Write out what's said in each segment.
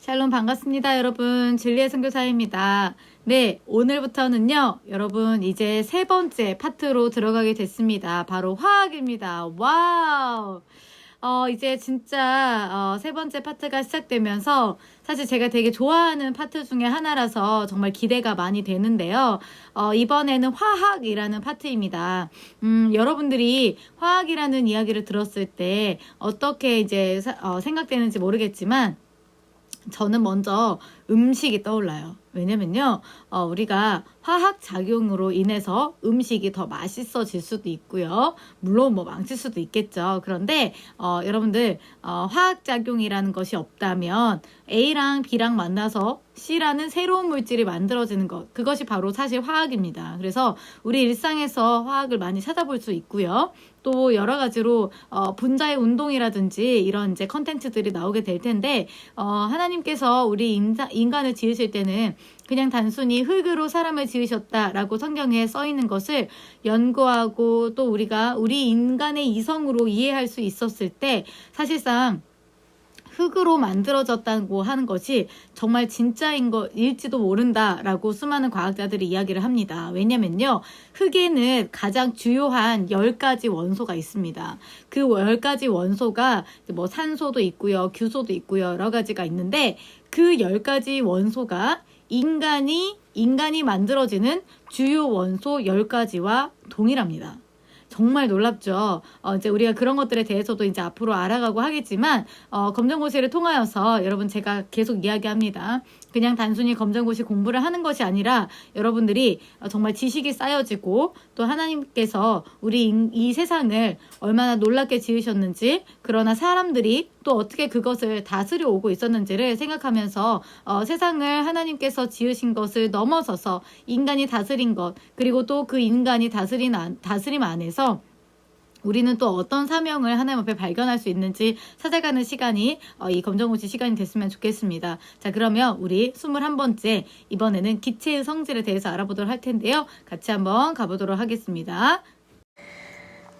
샬롬 반갑습니다. 여러분 진리의 선교사입니다. 네, 오늘부터는요 여러분 이제 세 번째 파트로 들어가게 됐습니다. 바로 화학입니다. 와우. 이제 진짜 세 번째 파트가 시작되면서 사실 제가 되게 좋아하는 파트 중에 하나라서 정말 기대가 많이 되는데요. 이번에는 화학이라는 파트입니다. 여러분들이 화학이라는 이야기를 들었을 때 어떻게 이제 생각되는지 모르겠지만 저는 먼저 음식이 떠올라요. 왜냐면요, 우리가 화학작용으로 인해서 음식이 더 맛있어질 수도 있고요. 물론 뭐 망칠 수도 있겠죠. 그런데, 여러분들, 화학작용이라는 것이 없다면 A랑 B랑 만나서 C라는 새로운 물질이 만들어지는 것. 그것이 바로 사실 화학입니다. 그래서 우리 일상에서 화학을 많이 찾아볼 수 있고요. 또 여러 가지로 분자의 운동이라든지 이런 이제 컨텐츠들이 나오게 될 텐데 하나님께서 우리 인간을 지으실 때는 그냥 단순히 흙으로 사람을 지으셨다라고 성경에 써 있는 것을 연구하고 또 우리가 우리 인간의 이성으로 이해할 수 있었을 때 사실상 흙으로 만들어졌다고 하는 것이 정말 진짜인 것일지도 모른다라고 수많은 과학자들이 이야기를 합니다. 왜냐면요, 흙에는 가장 주요한 10가지 원소가 있습니다. 그 10가지 원소가 뭐 산소도 있고요, 규소도 있고요, 여러 가지가 있는데 그 10가지 원소가 인간이 만들어지는 주요 원소 10가지와 동일합니다. 정말 놀랍죠. 이제 우리가 그런 것들에 대해서도 이제 앞으로 알아가고 하겠지만, 검정고시를 통하여서 여러분 제가 계속 이야기합니다. 그냥 단순히 검정고시 공부를 하는 것이 아니라 여러분들이 정말 지식이 쌓여지고 또 하나님께서 우리 이 세상을 얼마나 놀랍게 지으셨는지, 그러나 사람들이 또 어떻게 그것을 다스려 오고 있었는지를 생각하면서 세상을 하나님께서 지으신 것을 넘어서서 인간이 다스린 것, 그리고 또 그 인간이 다스림 안에서 우리는 또 어떤 사명을 하나님 앞에 발견할 수 있는지 찾아가는 시간이 이 검정고시 시간이 됐으면 좋겠습니다. 자, 그러면 우리 21번째 이번에는 기체의 성질에 대해서 알아보도록 할 텐데요. 같이 한번 가보도록 하겠습니다.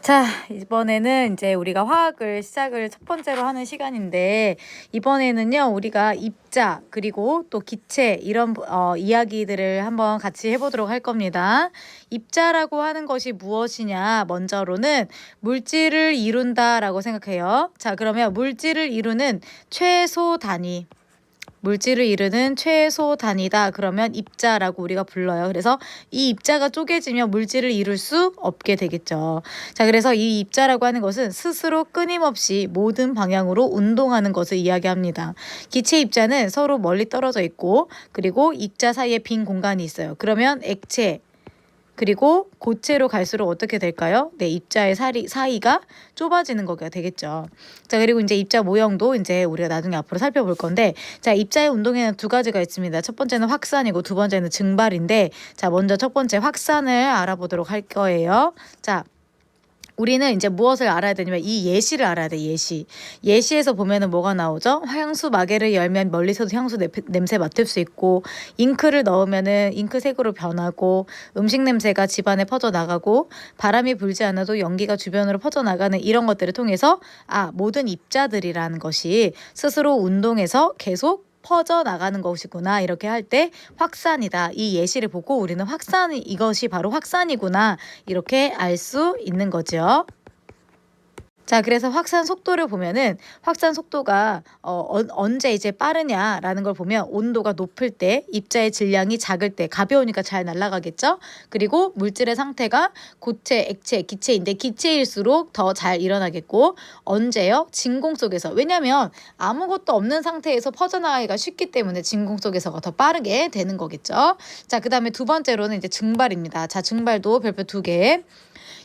자, 이번에는 이제 우리가 화학을 시작을 첫 번째로 하는 시간인데 이번에는요 우리가 입자 그리고 또 기체 이런 이야기들을 한번 같이 해보도록 할 겁니다. 입자라고 하는 것이 무엇이냐, 먼저로는 물질을 이룬다라고 생각해요. 자, 그러면 물질을 이루는 최소 단위, 물질을 이루는 최소 단위다. 그러면 입자라고 우리가 불러요. 그래서 이 입자가 쪼개지면 물질을 이룰 수 없게 되겠죠. 자, 그래서 이 입자라고 하는 것은 스스로 끊임없이 모든 방향으로 운동하는 것을 이야기합니다. 기체 입자는 서로 멀리 떨어져 있고 그리고 입자 사이에 빈 공간이 있어요. 그러면 액체 그리고 고체로 갈수록 어떻게 될까요? 네, 입자의 사이가 좁아지는 거가 되겠죠. 자, 그리고 이제 입자 모형도 이제 우리가 나중에 앞으로 살펴볼 건데, 자, 입자의 운동에는 두 가지가 있습니다. 첫 번째는 확산이고 두 번째는 증발인데, 자, 먼저 첫 번째 확산을 알아보도록 할 거예요. 자, 우리는 이제 무엇을 알아야 되냐면 이 예시를 알아야 돼. 예시에서 보면은 뭐가 나오죠? 향수 마개를 열면 멀리서도 향수 냄새 맡을 수 있고, 잉크를 넣으면은 잉크색으로 변하고, 음식 냄새가 집안에 퍼져나가고, 바람이 불지 않아도 연기가 주변으로 퍼져나가는 이런 것들을 통해서 모든 입자들이라는 것이 스스로 운동해서 계속 퍼져나가는 것이구나, 이렇게 할 때 확산이다. 이 예시를 보고 우리는 이것이 바로 확산이구나, 이렇게 알 수 있는 거죠. 자, 그래서 확산 속도를 보면은 확산 속도가 언제 이제 빠르냐라는 걸 보면 온도가 높을 때, 입자의 질량이 작을 때, 가벼우니까 잘 날아가겠죠. 그리고 물질의 상태가 고체, 액체, 기체인데 기체일수록 더 잘 일어나겠고, 언제요? 진공 속에서. 왜냐면 아무것도 없는 상태에서 퍼져나가기가 쉽기 때문에 진공 속에서가 더 빠르게 되는 거겠죠. 자, 그 다음에 두 번째로는 이제 증발입니다. 자, 증발도 별표 2개.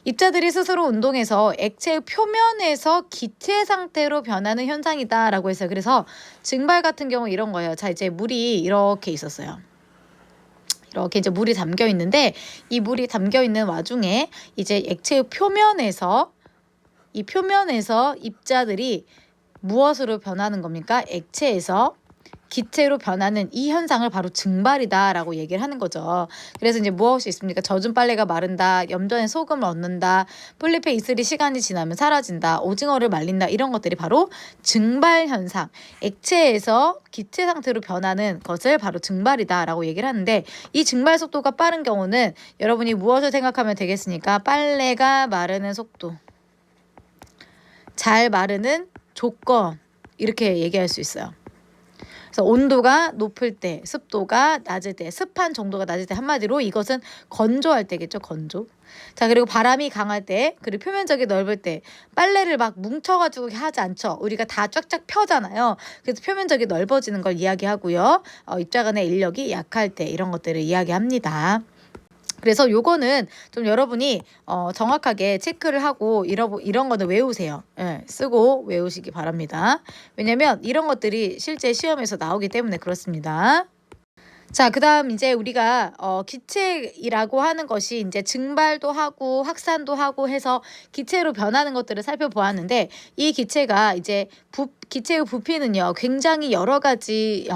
입자들이 스스로 운동해서 액체의 표면에서 기체 상태로 변하는 현상이다 라고 했어요. 그래서 증발 같은 경우 이런 거예요. 자, 이제 물이 이렇게 있었어요. 이렇게 이제 물이 담겨 있는데, 이 물이 담겨 있는 와중에 이제 액체의 표면에서 입자들이 무엇으로 변하는 겁니까? 액체에서 기체로 변하는 이 현상을 바로 증발이다라고 얘기를 하는 거죠. 그래서 이제 무엇이 있습니까? 젖은 빨래가 마른다, 염전에 소금을 얻는다, 폴리페 이슬이 시간이 지나면 사라진다, 오징어를 말린다, 이런 것들이 바로 증발 현상, 액체에서 기체 상태로 변하는 것을 바로 증발이다라고 얘기를 하는데, 이 증발 속도가 빠른 경우는 여러분이 무엇을 생각하면 되겠습니까? 빨래가 마르는 속도, 잘 마르는 조건, 이렇게 얘기할 수 있어요. 그래서 온도가 높을 때, 습도가 낮을 때, 습한 정도가 낮을 때, 한마디로 이것은 건조할 때겠죠, 건조. 자, 그리고 바람이 강할 때, 그리고 표면적이 넓을 때, 빨래를 막 뭉쳐가지고 하지 않죠. 우리가 다 쫙쫙 펴잖아요. 그래서 표면적이 넓어지는 걸 이야기하고요. 입자간의 인력이 약할 때, 이런 것들을 이야기합니다. 그래서 요거는 좀 여러분이 정확하게 체크를 하고 이런 거는 외우세요. 예, 쓰고 외우시기 바랍니다. 왜냐면 이런 것들이 실제 시험에서 나오기 때문에 그렇습니다. 자, 그다음 이제 우리가 기체이라고 하는 것이 이제 증발도 하고 확산도 하고 해서 기체로 변하는 것들을 살펴보았는데, 이 기체가 이제 기체의 부피는요 굉장히 여러 가지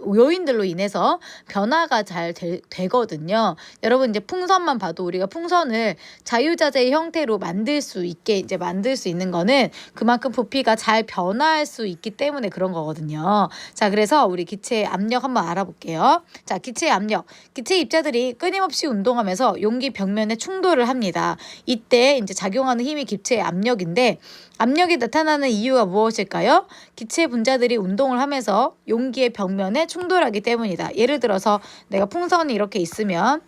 요인들로 인해서 변화가 잘 되거든요. 여러분 이제 풍선만 봐도 우리가 풍선을 자유자재의 형태로 만들 수 있는 거는 그만큼 부피가 잘 변화할 수 있기 때문에 그런 거거든요. 자, 그래서 우리 기체의 압력 한번 알아볼게요. 자, 기체의 압력. 기체 입자들이 끊임없이 운동하면서 용기 벽면에 충돌을 합니다. 이때 이제 작용하는 힘이 기체의 압력인데, 압력이 나타나는 이유가 무엇일까요? 기체 분자들이 운동을 하면서 용기의 벽면에 충돌하기 때문이다. 예를 들어서 내가 풍선이 이렇게 있으면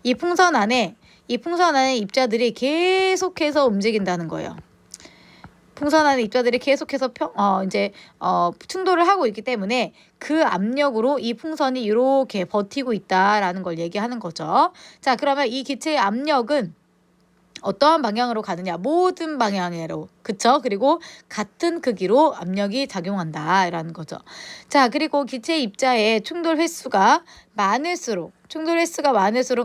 이 풍선 안에 입자들이 계속해서 움직인다는 거예요. 풍선 안에 입자들이 계속해서 충돌을 하고 있기 때문에 그 압력으로 이 풍선이 이렇게 버티고 있다라는 걸 얘기하는 거죠. 자, 그러면 이 기체의 압력은 어떠한 방향으로 가느냐? 모든 방향으로. 그쵸? 그리고 같은 크기로 압력이 작용한다라는 거죠. 자, 그리고 기체 입자의 충돌 횟수가 많을수록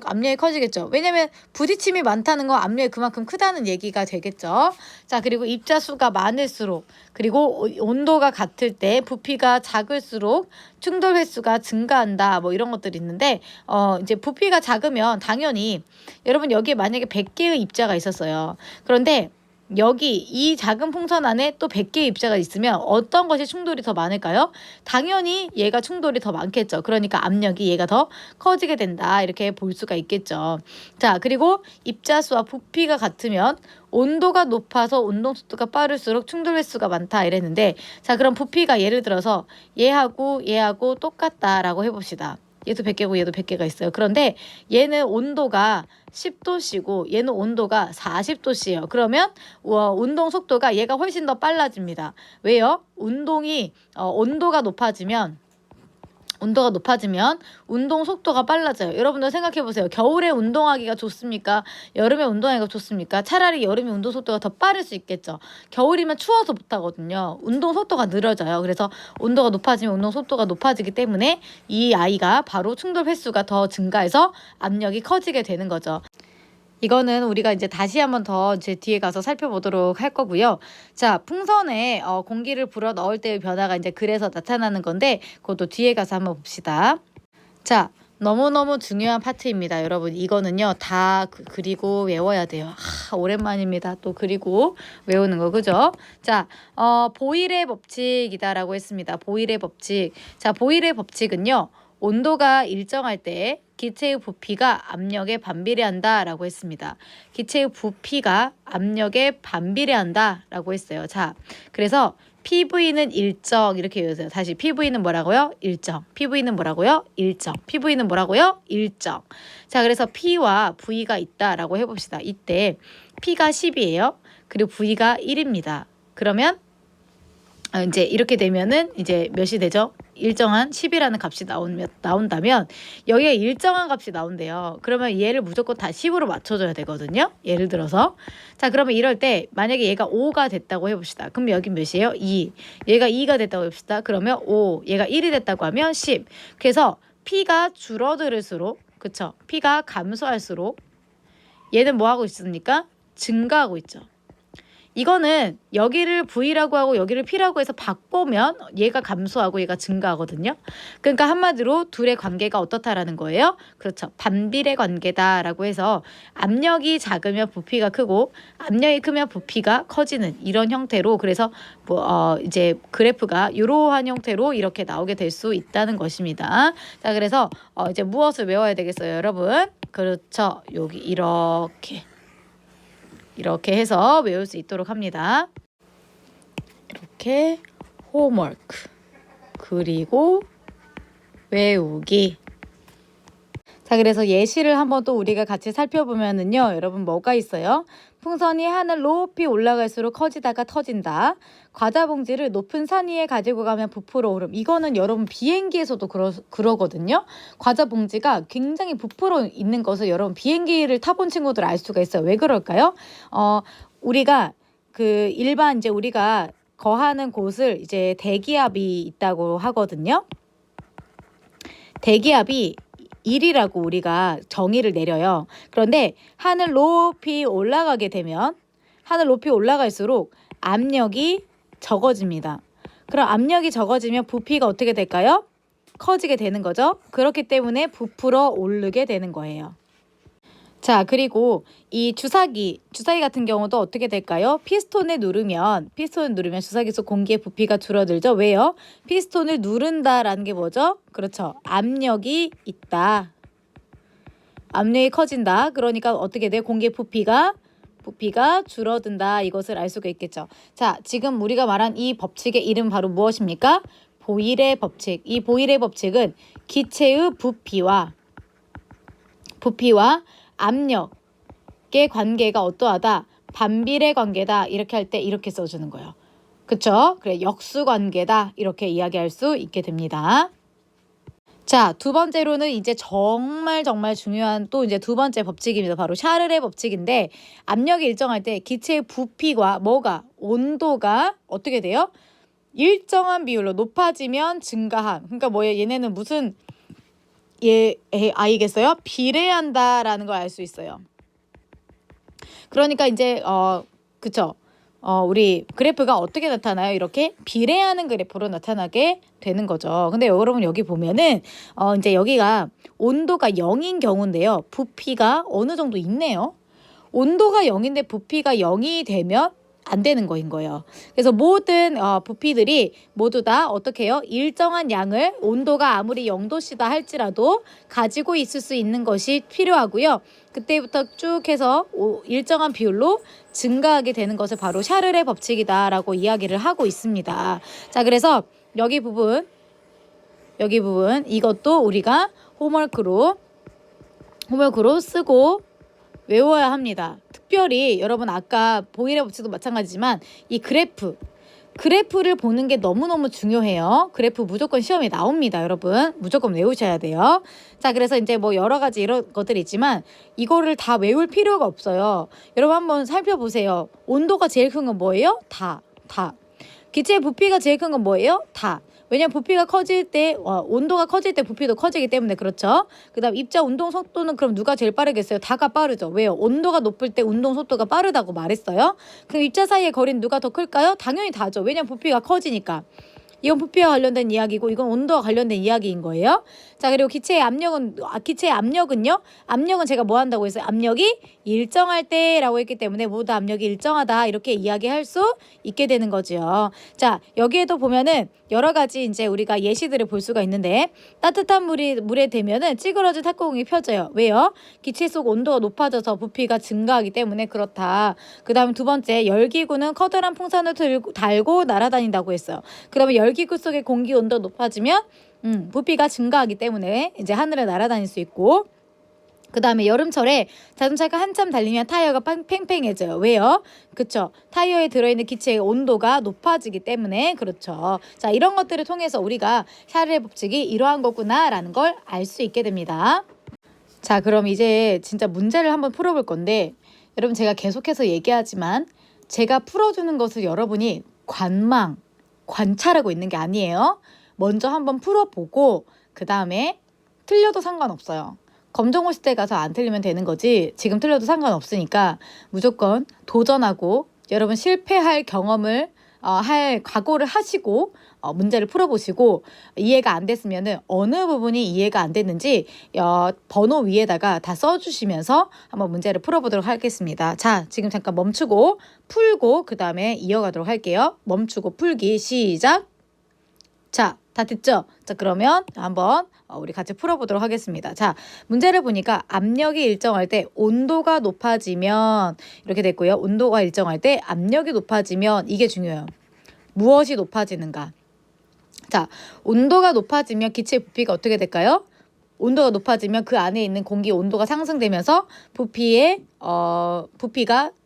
압력이 커지겠죠. 왜냐면 부딪힘이 많다는 건 압력이 그만큼 크다는 얘기가 되겠죠. 자, 그리고 입자 수가 많을수록, 그리고 온도가 같을 때 부피가 작을수록 충돌 횟수가 증가한다. 뭐 이런 것들이 있는데, 이제 부피가 작으면 당연히 여러분 여기에 만약에 100개의 입자가 있었어요. 그런데 여기 이 작은 풍선 안에 또 100개의 입자가 있으면 어떤 것이 충돌이 더 많을까요? 당연히 얘가 충돌이 더 많겠죠. 그러니까 압력이 얘가 더 커지게 된다. 이렇게 볼 수가 있겠죠. 자, 그리고 입자 수와 부피가 같으면 온도가 높아서 운동 속도가 빠를수록 충돌 횟수가 많다 이랬는데, 자, 그럼 부피가 예를 들어서 얘하고 똑같다라고 해봅시다. 얘도 100개고 얘도 100개가 있어요. 그런데 얘는 온도가 10도씨고 얘는 온도가 40도씨예요. 그러면 운동 속도가 얘가 훨씬 더 빨라집니다. 왜요? 온도가 높아지면 운동 속도가 빨라져요. 여러분들 생각해 보세요. 겨울에 운동하기가 좋습니까? 여름에 운동하기가 좋습니까? 차라리 여름에 운동 속도가 더 빠를 수 있겠죠. 겨울이면 추워서 못 하거든요. 운동 속도가 느려져요. 그래서 온도가 높아지면 운동 속도가 높아지기 때문에 이 아이가 바로 충돌 횟수가 더 증가해서 압력이 커지게 되는 거죠. 이거는 우리가 이제 다시 한번 더 이제 뒤에 가서 살펴보도록 할 거고요. 자, 풍선에 공기를 불어 넣을 때의 변화가 이제 그래서 나타나는 건데, 그것도 뒤에 가서 한번 봅시다. 자, 너무너무 중요한 파트입니다. 여러분, 이거는요 다 그리고 외워야 돼요. 오랜만입니다. 또 그리고 외우는 거, 그죠? 자, 보일의 법칙이다라고 했습니다. 보일의 법칙. 자, 보일의 법칙은요, 온도가 일정할 때 기체의 부피가 압력에 반비례한다 라고 했습니다. 기체의 부피가 압력에 반비례한다 라고 했어요. 자, 그래서 PV는 일정, 이렇게 외우세요. 다시 PV는 뭐라고요? 일정. PV는 뭐라고요? 일정. PV는 뭐라고요? 일정. 자, 그래서 P와 V가 있다라고 해봅시다. 이때 P가 10이에요. 그리고 V가 1입니다. 그러면 이제 이렇게 되면은 이제 몇이 되죠? 일정한 10이라는 값이 나온다면 여기에 일정한 값이 나온대요. 그러면 얘를 무조건 다 10으로 맞춰줘야 되거든요. 예를 들어서. 자, 그러면 이럴 때 만약에 얘가 5가 됐다고 해봅시다. 그럼 여기 몇이에요? 2. 얘가 2가 됐다고 해봅시다. 그러면 5. 얘가 1이 됐다고 하면 10. 그래서 P가 줄어들수록, 그쵸? P가 감소할수록 얘는 뭐 하고 있습니까? 증가하고 있죠. 이거는 여기를 V라고 하고 여기를 P라고 해서 바꾸면 얘가 감소하고 얘가 증가하거든요. 그러니까 한마디로 둘의 관계가 어떻다라는 거예요. 그렇죠. 반비례 관계다라고 해서 압력이 작으면 부피가 크고 압력이 크면 부피가 커지는 이런 형태로, 그래서 이제 그래프가 이러한 형태로 이렇게 나오게 될 수 있다는 것입니다. 자, 그래서 이제 무엇을 외워야 되겠어요, 여러분? 그렇죠. 여기 이렇게 해서 외울 수 있도록 합니다. 이렇게 홈워크 그리고 외우기. 자, 그래서 예시를 한번 또 우리가 같이 살펴보면은요, 여러분 뭐가 있어요? 풍선이 하늘 높이 올라갈수록 커지다가 터진다. 과자 봉지를 높은 산 위에 가지고 가면 부풀어 오름. 이거는 여러분 비행기에서도 그러거든요. 과자 봉지가 굉장히 부풀어 있는 것을 여러분 비행기를 타본 친구들 알 수가 있어요. 왜 그럴까요? 우리가 그 일반 이제 우리가 거하는 곳을 이제 대기압이 있다고 하거든요. 대기압이 1이라고 우리가 정의를 내려요. 그런데 하늘 높이 올라갈수록 압력이 적어집니다. 그럼 압력이 적어지면 부피가 어떻게 될까요? 커지게 되는 거죠. 그렇기 때문에 부풀어 오르게 되는 거예요. 자, 그리고 이 주사기 같은 경우도 어떻게 될까요? 피스톤을 누르면 주사기 속 공기의 부피가 줄어들죠. 왜요? 피스톤을 누른다라는 게 뭐죠? 그렇죠. 압력이 있다. 압력이 커진다. 그러니까 어떻게 돼요? 공기의 부피가 줄어든다. 이것을 알 수가 있겠죠. 자, 지금 우리가 말한 이 법칙의 이름 바로 무엇입니까? 보일의 법칙. 이 보일의 법칙은 기체의 부피와 압력의 관계가 어떠하다? 반비례 관계다. 이렇게 할 때 이렇게 써주는 거예요. 그쵸? 그래, 역수 관계다. 이렇게 이야기할 수 있게 됩니다. 자, 두 번째로는 이제 정말 중요한 또 이제 두 번째 법칙입니다. 바로 샤를의 법칙인데, 압력이 일정할 때 기체의 부피와 온도가 어떻게 돼요? 일정한 비율로 높아지면 증가함. 그러니까 뭐예요? 얘네는 무슨 아이겠어요? 비례한다라는 걸 알 수 있어요. 그러니까 이제 그쵸? 우리 그래프가 어떻게 나타나요? 이렇게 비례하는 그래프로 나타나게 되는 거죠. 근데 여러분 여기 보면은 이제 여기가 온도가 0인 경우인데요. 부피가 어느 정도 있네요. 온도가 0인데 부피가 0이 되면 안 되는 거인 거예요. 그래서 모든 부피들이 모두 다 어떻게 해요? 일정한 양을 온도가 아무리 0도씨다 할지라도 가지고 있을 수 있는 것이 필요하고요. 그때부터 쭉 해서 일정한 비율로 증가하게 되는 것을 바로 샤를의 법칙이다라고 이야기를 하고 있습니다. 자, 그래서 여기 부분 이것도 우리가 홈워크로 쓰고 외워야 합니다. 특별히 여러분 아까 보일의 법칙도 마찬가지지만 이 그래프를 보는 게 너무너무 중요해요. 그래프 무조건 시험에 나옵니다. 여러분 무조건 외우셔야 돼요. 자, 그래서 이제 뭐 여러 가지 이런 것들이 있지만 이거를 다 외울 필요가 없어요. 여러분 한번 살펴보세요. 온도가 제일 큰 건 뭐예요? 다. 기체의 부피가 제일 큰 건 뭐예요? 다. 왜냐면 부피가 커질 때 온도가 커질 때 부피도 커지기 때문에 그렇죠. 그다음 입자 운동 속도는 그럼 누가 제일 빠르겠어요? 다가 빠르죠. 왜요? 온도가 높을 때 운동 속도가 빠르다고 말했어요. 그럼 입자 사이의 거리는 누가 더 클까요? 당연히 다죠. 왜냐면 부피가 커지니까. 이건 부피와 관련된 이야기고 이건 온도와 관련된 이야기인 거예요. 자, 그리고 기체의 압력은요. 압력은 제가 뭐 한다고 했어요? 압력이 일정할 때라고 했기 때문에 모두 압력이 일정하다 이렇게 이야기할 수 있게 되는 거죠. 자, 여기에도 보면은 여러 가지 이제 우리가 예시들을 볼 수가 있는데 따뜻한 물에 대면은 찌그러진 탁구공이 펴져요. 왜요? 기체 속 온도가 높아져서 부피가 증가하기 때문에 그렇다. 그다음 두 번째, 열기구는 커다란 풍선을 달고 날아다닌다고 했어요. 그러면 열기구 속의 공기 온도가 높아지면 부피가 증가하기 때문에 이제 하늘을 날아다닐 수 있고, 그 다음에 여름철에 자동차가 한참 달리면 타이어가 팽팽해져요. 왜요? 그쵸? 타이어에 들어있는 기체의 온도가 높아지기 때문에 그렇죠. 자, 이런 것들을 통해서 우리가 샤를의 법칙이 이러한 거구나라는 걸 알 수 있게 됩니다. 자, 그럼 이제 진짜 문제를 한번 풀어볼 건데, 여러분 제가 계속해서 얘기하지만 제가 풀어주는 것을 여러분이 관찰하고 있는 게 아니에요. 먼저 한번 풀어보고 그 다음에 틀려도 상관없어요. 검정고시 때 가서 안 틀리면 되는 거지 지금 틀려도 상관없으니까 무조건 도전하고 여러분 실패할 경험을 할 각오를 하시고 문제를 풀어보시고 이해가 안 됐으면은 어느 부분이 이해가 안 됐는지 번호 위에다가 다 써주시면서 한번 문제를 풀어보도록 하겠습니다. 자, 지금 잠깐 멈추고 풀고 그 다음에 이어가도록 할게요. 멈추고 풀기 시작. 자, 다 됐죠? 자, 그러면 한번 우리 같이 풀어보도록 하겠습니다. 자, 문제를 보니까 압력이 일정할 때 온도가 높아지면 이렇게 됐고요. 온도가 일정할 때 압력이 높아지면 이게 중요해요. 무엇이 높아지는가? 자, 온도가 높아지면 기체의 부피가 어떻게 될까요? 온도가 높아지면 그 안에 있는 공기 온도가 상승되면서 부피가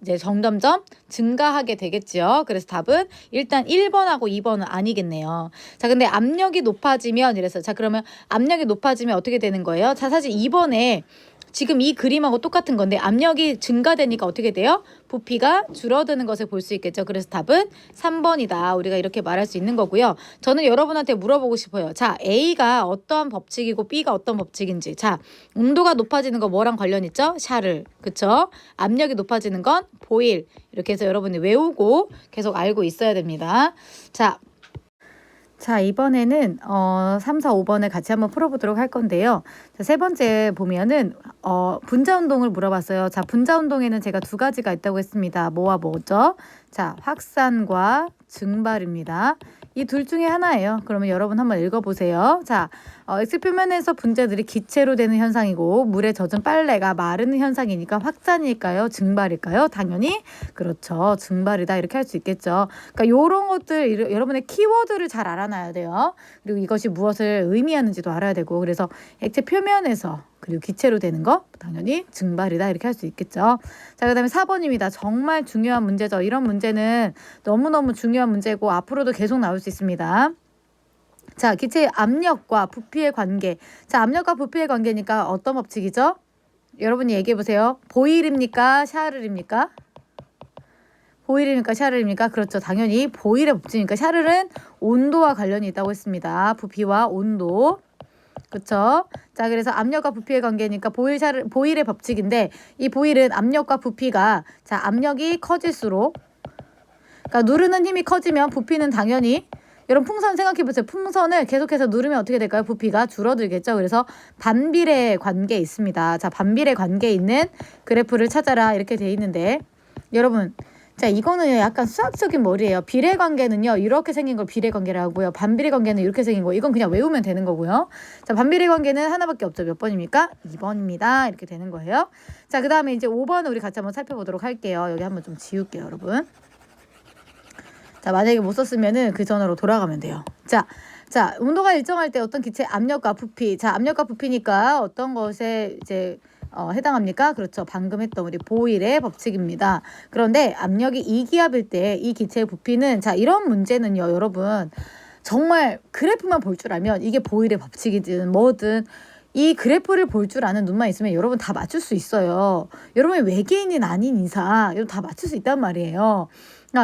이제 점점점 증가하게 되겠죠. 그래서 답은 일단 1번하고 2번은 아니겠네요. 자, 근데 압력이 높아지면 이래서 자, 그러면 압력이 높아지면 어떻게 되는 거예요? 자, 사실 2번에 지금 이 그림하고 똑같은 건데 압력이 증가되니까 어떻게 돼요? 부피가 줄어드는 것을 볼 수 있겠죠. 그래서 답은 3번이다. 우리가 이렇게 말할 수 있는 거고요. 저는 여러분한테 물어보고 싶어요. 자, A가 어떠한 법칙이고 B가 어떤 법칙인지. 자, 온도가 높아지는 거 뭐랑 관련 있죠? 샤를. 그쵸? 압력이 높아지는 건 보일. 이렇게 해서 여러분이 외우고 계속 알고 있어야 됩니다. 자, 이번에는 3, 4, 5번을 같이 한번 풀어보도록 할 건데요. 자, 세 번째 보면은 분자 운동을 물어봤어요. 자, 분자 운동에는 제가 두 가지가 있다고 했습니다. 뭐와 뭐죠? 자, 확산과 증발입니다. 이 둘 중에 하나예요. 그러면 여러분 한번 읽어보세요. 자, X표면에서 분자들이 기체로 되는 현상이고 물에 젖은 빨래가 마르는 현상이니까 확산일까요? 증발일까요? 당연히 그렇죠. 증발이다. 이렇게 할 수 있겠죠. 그러니까 이런 것들 여러분의 키워드를 잘 알아놔야 돼요. 그리고 이것이 무엇을 의미하는지도 알아야 되고 그래서 액체 표면에서 그리고 기체로 되는 거 당연히 증발이다 이렇게 할 수 있겠죠. 자, 그 다음에 4번입니다. 정말 중요한 문제죠. 이런 문제는 너무너무 중요한 문제고 앞으로도 계속 나올 수 있습니다. 자, 기체의 압력과 부피의 관계. 자, 압력과 부피의 관계니까 어떤 법칙이죠? 여러분이 얘기해 보세요. 보일입니까? 샤를입니까? 보일입니까? 샤를입니까? 그렇죠. 당연히 보일의 법칙이니까 샤를은 온도와 관련이 있다고 했습니다. 부피와 온도. 그렇죠. 자, 그래서 압력과 부피의 관계니까 보일의 법칙인데 이 보일은 압력과 부피가 자, 압력이 커질수록 그러니까 누르는 힘이 커지면 부피는 당연히 여러분 풍선 생각해 보세요. 풍선을 계속해서 누르면 어떻게 될까요? 부피가 줄어들겠죠. 그래서 반비례 관계 있습니다. 자, 반비례 관계 있는 그래프를 찾아라 이렇게 돼 있는데 여러분 자, 이거는 약간 수학적인 머리예요. 비례관계는요. 이렇게 생긴 걸 비례관계라고 하고요. 반비례관계는 이렇게 생긴 거. 이건 그냥 외우면 되는 거고요. 자, 반비례관계는 하나밖에 없죠. 몇 번입니까? 2번입니다. 이렇게 되는 거예요. 자, 그 다음에 이제 5번을 우리 같이 한번 살펴보도록 할게요. 여기 한번 좀 지울게요, 여러분. 자, 만약에 못 썼으면은 그 전으로 돌아가면 돼요. 자, 온도가 일정할 때 어떤 기체 압력과 부피. 자, 압력과 부피니까 어떤 것에 이제 해당합니까? 그렇죠. 방금 했던 우리 보일의 법칙입니다. 그런데 압력이 2기압일 때 이 기체의 부피는 자, 이런 문제는요, 여러분. 정말 그래프만 볼 줄 알면 이게 보일의 법칙이든 뭐든 이 그래프를 볼 줄 아는 눈만 있으면 여러분 다 맞출 수 있어요. 여러분이 외계인이 아닌 이상 여러분 다 맞출 수 있단 말이에요.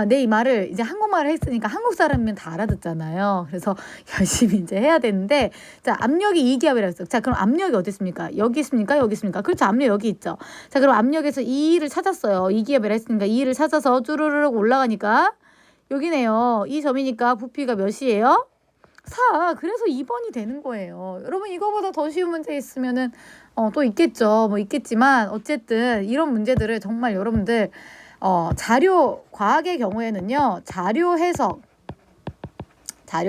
내 이 말을 이제 한국말을 했으니까 한국 사람이면 다 알아듣잖아요. 그래서 열심히 이제 해야 되는데 자, 압력이 2기압이라고 했어요. 자, 그럼 압력이 어디 있습니까? 여기 있습니까? 여기 있습니까? 그렇죠. 압력 여기 있죠. 자, 그럼 압력에서 2를 찾았어요. 2기압이라 했으니까 2를 찾아서 쭈르르륵 올라가니까 여기네요. 이 점이니까 부피가 몇이에요? 4. 그래서 2번이 되는 거예요. 여러분 이거보다 더 쉬운 문제 있으면은 또 있겠죠. 뭐 있겠지만 어쨌든 이런 문제들을 정말 여러분들 과학의 경우에는요. 자료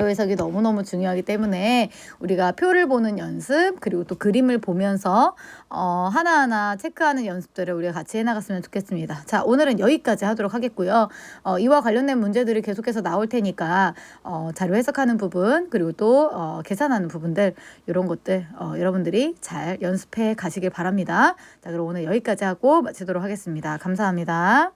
해석이 너무너무 중요하기 때문에 우리가 표를 보는 연습 그리고 또 그림을 보면서 하나하나 체크하는 연습들을 우리가 같이 해나갔으면 좋겠습니다. 자, 오늘은 여기까지 하도록 하겠고요. 이와 관련된 문제들이 계속해서 나올 테니까 자료 해석하는 부분 그리고 또 계산하는 부분들 이런 것들 여러분들이 잘 연습해 가시길 바랍니다. 자, 그럼 오늘 여기까지 하고 마치도록 하겠습니다. 감사합니다.